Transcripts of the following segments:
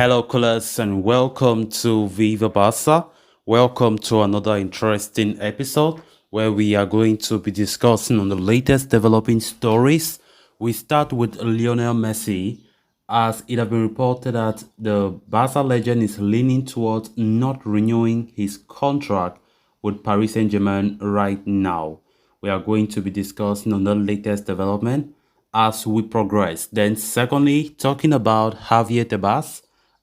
Hello, callers, and welcome to Viva Barca. Welcome to another interesting episode where we are going to be discussing on the latest developing stories. We start with Lionel Messi, as it has been reported that the Barca legend is leaning towards not renewing his contract with Paris Saint-Germain right now. We are going to be discussing on the latest development as we progress. Then, secondly, talking about Javier Tebas,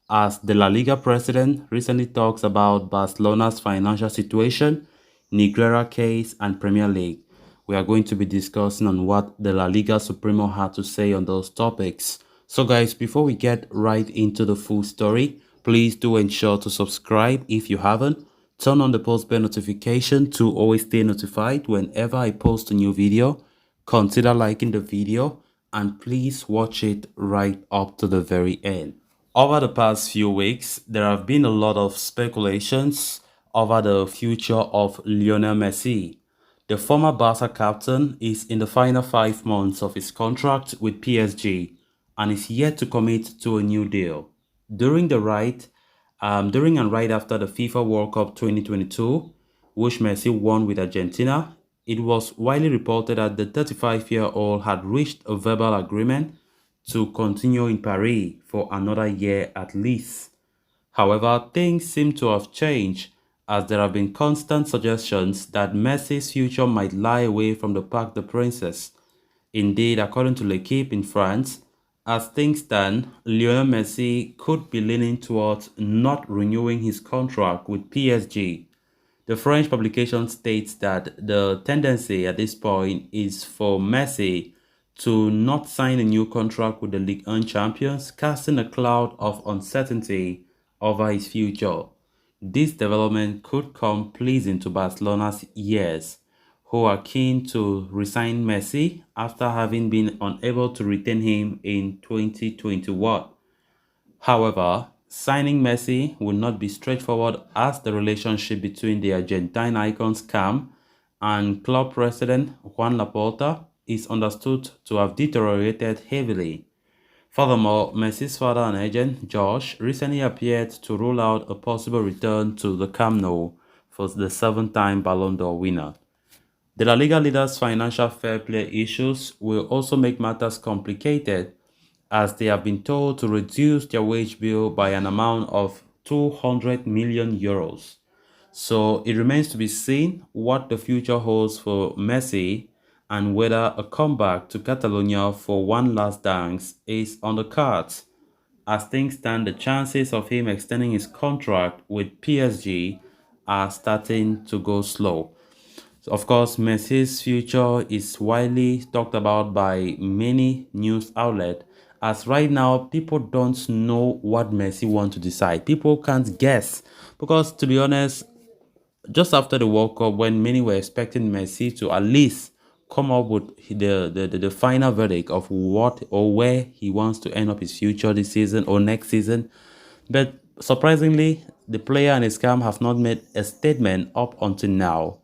as the La Liga president recently talks about Barcelona's financial situation, Negreira case, and Premier League. We are going to be discussing on what the La Liga Supremo had to say on those topics. So guys, before we get right into the full story, please do ensure to subscribe if you haven't. Turn on the post bell notification to always stay notified whenever I post a new video. Consider liking the video and please watch it right up to the very end. Over the past few weeks, there have been a lot of speculations over the future of Lionel Messi. The former Barca captain is in the final 5 months of his contract with PSG and is yet to commit to a new deal. During the right, During and right after the FIFA World Cup 2022, which Messi won with Argentina, it was widely reported that the 35-year-old had reached a verbal agreement to continue in Paris for another year at least. However, things seem to have changed as there have been constant suggestions that Messi's future might lie away from the Parc des Princes. Indeed, according to L'Equipe in France, as things stand, Lionel Messi could be leaning towards not renewing his contract with PSG. The French publication states that the tendency at this point is for Messi to not sign a new contract with the Ligue 1 champions, casting a cloud of uncertainty over his future. This development could come pleasing to Barcelona's ears, who are keen to resign Messi after having been unable to retain him in 2021. However, signing Messi will not be straightforward as the relationship between the Argentine icon's camp and club president Juan Laporta is understood to have deteriorated heavily. Furthermore, Messi's father and agent, Josh, recently appeared to rule out a possible return to the Camp Nou for the seven-time Ballon d'Or winner. The La Liga leaders' financial fair play issues will also make matters complicated as they have been told to reduce their wage bill by an amount of 200 million euros. So it remains to be seen what the future holds for Messi and whether a comeback to Catalonia for one last dance is on the cards. As things stand, the chances of him extending his contract with PSG are starting to go slow. Of course, Messi's future is widely talked about by many news outlets, as right now people don't know what Messi wants to decide. People can't guess because, to be honest, just after the World Cup, when many were expecting Messi to at least come up with the final verdict of what or where he wants to end up his future this season or next season. But surprisingly, the player and his camp have not made a statement up until now.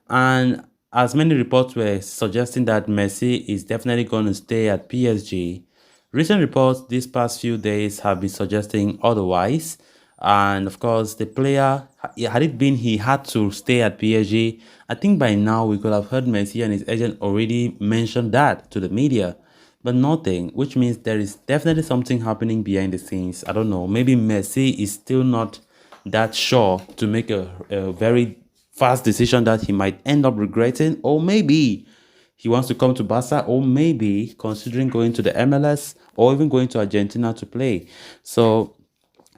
And as many reports were suggesting that Messi is definitely going to stay at PSG, recent reports these past few days have been suggesting otherwise. And of course, the player, had it been he had to stay at PSG, I think by now we could have heard Messi and his agent already mention that to the media. But nothing, which means there is definitely something happening behind the scenes. I don't know, maybe Messi is still not that sure to make a very fast decision that he might end up regretting, or maybe he wants to come to Barca, or maybe considering going to the MLS or even going to Argentina to play. So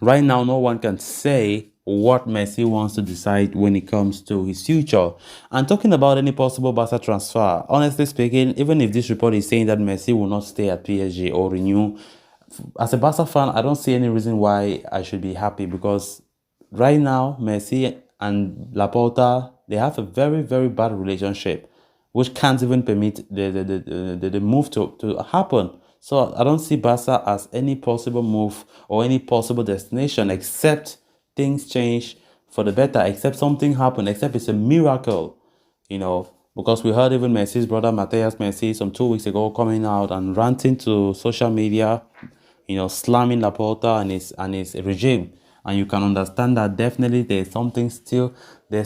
right now, no one can say what Messi wants to decide when it comes to his future. And talking about any possible Barca transfer, honestly speaking, even if this report is saying that Messi will not stay at PSG or renew, as a Barca fan, I don't see any reason why I should be happy because right now, Messi and Laporta, they have a very, very bad relationship, which can't even permit the move to happen. So I don't see Barca as any possible move or any possible destination except things change for the better, except something happen, except it's a miracle, because we heard even Messi's brother Mateus Messi some 2 weeks ago coming out and ranting to social media slamming Laporta and his regime. And you can understand that definitely there's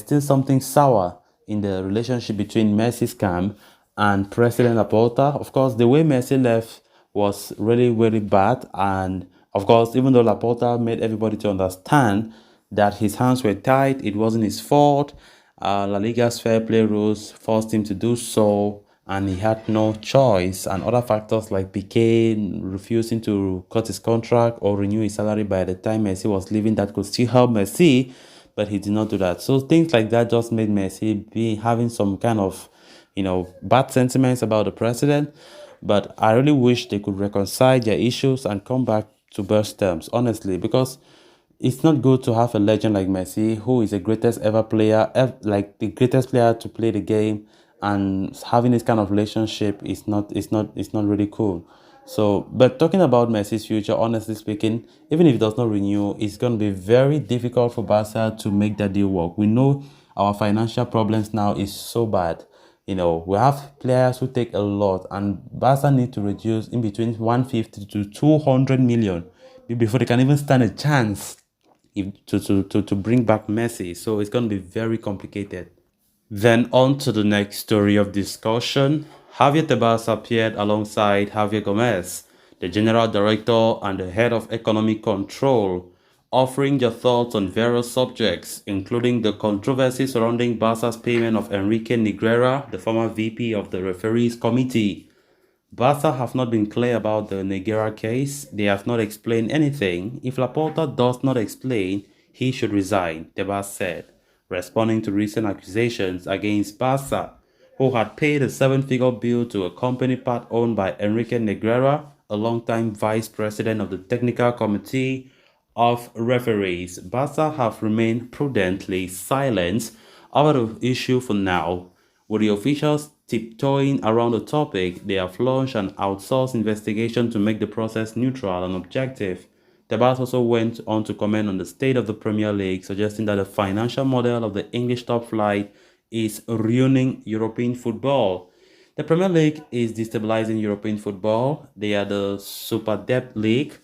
still something sour in the relationship between Messi's camp and President Laporta. Of course, the way Messi left was really, really bad. And of course, even though Laporta made everybody to understand that his hands were tied, it wasn't his fault. La Liga's fair play rules forced him to do so, and he had no choice. And other factors like Piqué refusing to cut his contract or renew his salary by the time Messi was leaving, that could still help Messi, but he did not do that. So things like that just made Messi be having some kind of, bad sentiments about the president. But I really wish they could reconcile their issues and come back to best terms, honestly, because it's not good to have a legend like Messi, who is the greatest ever player, like the greatest player to play the game, and having this kind of relationship is not really cool. So, but talking about Messi's future, honestly speaking, even if it does not renew, it's going to be very difficult for Barca to make that deal work. We know our financial problems now is so bad. We have players who take a lot, and Barca need to reduce in between 150 to 200 million before they can even stand a chance to bring back Messi. So it's going to be very complicated. Then on to the next story of discussion. Javier Tebas appeared alongside Javier Gomez, the General Director and the Head of Economic Control, offering their thoughts on various subjects, including the controversy surrounding Barca's payment of Enrique Negreira, the former VP of the Referees Committee. Barca have not been clear about the Negreira case. They have not explained anything. If Laporta does not explain, he should resign, Tebas said, responding to recent accusations against Barca, who had paid a seven-figure bill to a company part owned by Enrique Negreira, a longtime vice president of the Technical Committee of Referees. Barca have remained prudently silent about the issue for now. With the officials tiptoeing around the topic, they have launched an outsourced investigation to make the process neutral and objective. Tebas also went on to comment on the state of the Premier League, suggesting that the financial model of the English top flight is ruining European football. The Premier League is destabilizing European football. They are the super debt league.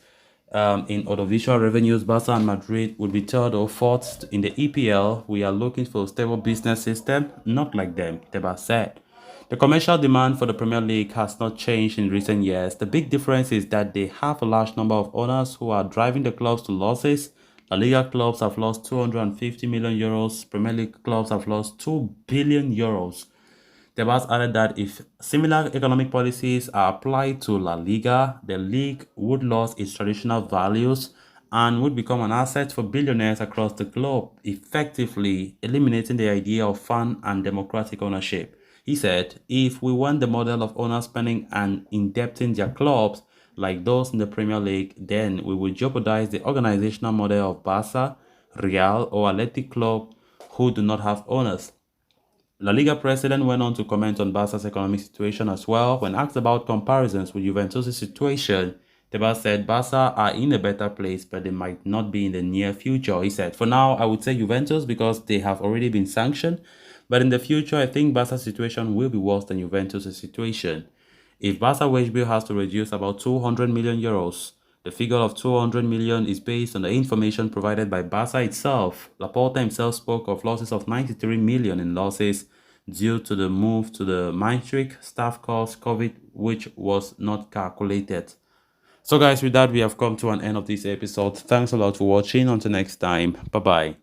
In audiovisual revenues, Barca and Madrid would be third or fourth in the EPL. We are looking for a stable business system, not like them, Tebas said. The commercial demand for the Premier League has not changed in recent years. The big difference is that they have a large number of owners who are driving the clubs to losses. La Liga clubs have lost 250 million euros. Premier League clubs have lost 2 billion euros. Tebas added that if similar economic policies are applied to La Liga, the league would lose its traditional values and would become an asset for billionaires across the globe, effectively eliminating the idea of fan and democratic ownership. He said, if we want the model of owners spending and indebting their clubs like those in the Premier League, then we will jeopardize the organizational model of Barca, Real, or Athletic Club who do not have owners. La Liga president went on to comment on Barca's economic situation as well. When asked about comparisons with Juventus' situation, Tebas said Barca are in a better place, but they might not be in the near future. He said, for now, I would say Juventus because they have already been sanctioned, but in the future, I think Barca's situation will be worse than Juventus' situation. If Barca wage bill has to reduce about 200 million euros, the figure of 200 million is based on the information provided by Barca itself. Laporta himself spoke of losses of 93 million in losses due to the move to the Maastricht staff cost COVID, which was not calculated. So guys, with that, we have come to an end of this episode. Thanks a lot for watching. Until next time, bye bye.